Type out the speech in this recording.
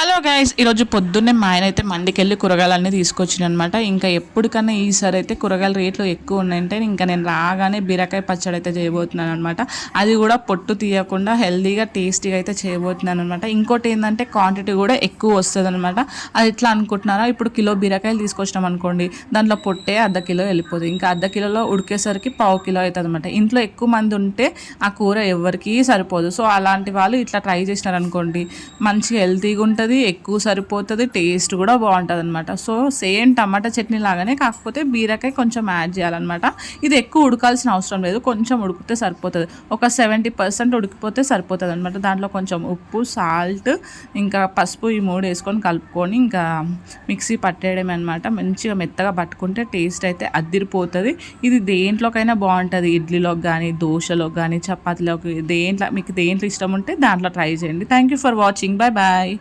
Hello guys, ఈరోజు పొద్దున్నే మా ఆయన అయితే మండికెళ్ళి కూరగాయలన్నీ తీసుకొచ్చిన అనమాట. ఇంకా ఎప్పటికన్నా ఈసారి అయితే కూరగాయల రేట్లు ఎక్కువ ఉన్నాయంటే ఇంకా నేను రాగానే బీరకాయ పచ్చడి అయితే చేయబోతున్నాను అనమాట. అది కూడా పొట్టు తీయకుండా హెల్దీగా టేస్టీగా అయితే చేయబోతున్నాను అనమాట. ఇంకోటి ఏంటంటే క్వాంటిటీ కూడా ఎక్కువ వస్తుంది అనమాట. అది ఎట్లా అనుకుంటున్నారా, ఇప్పుడు కిలో బీరకాయలు తీసుకొచ్చినాం అనుకోండి, దాంట్లో పొట్టే అర్ధ కిలో వెళ్ళిపోతుంది. ఇంకా అర్ధ కిలోలో ఉడికేసరికి పావు కిలో అవుతుంది అనమాట. ఇంట్లో ఎక్కువ మంది ఉంటే ఆ కూర ఎవరికి సరిపోదు. సో అలాంటి వాళ్ళు ఇట్లా ట్రై చేసినారనుకోండి, మంచిగా హెల్తీగా ఉంటుంది, ఎక్కువ సరిపోతుంది, టేస్ట్ కూడా బాగుంటుంది అనమాట. సో సేమ్ టమాటా చట్నీ లాగానే, కాకపోతే బీరకాయ కొంచెం యాడ్ చేయాలన్నమాట. ఇది ఎక్కువ ఉడకాల్సిన అవసరం లేదు, కొంచెం ఉడికితే సరిపోతుంది. ఒక 70% ఉడికిపోతే సరిపోతుంది అనమాట. దాంట్లో కొంచెం ఉప్పు, సాల్ట్, ఇంకా పసుపు, ఈ మూడు వేసుకొని కలుపుకొని ఇంకా మిక్సీ పట్టేయడమే అనమాట. మంచిగా మెత్తగా పట్టుకుంటే టేస్ట్ అయితే అద్దిరిపోతుంది. ఇది దేంట్లోకైనా బాగుంటుంది, ఇడ్లీలోకి కానీ, దోశలోకి కానీ, చపాతీలోకి, మీకు దేంట్లో ఇష్టం ఉంటే దాంట్లో ట్రై చేయండి. Thank you for watching. Bye bye.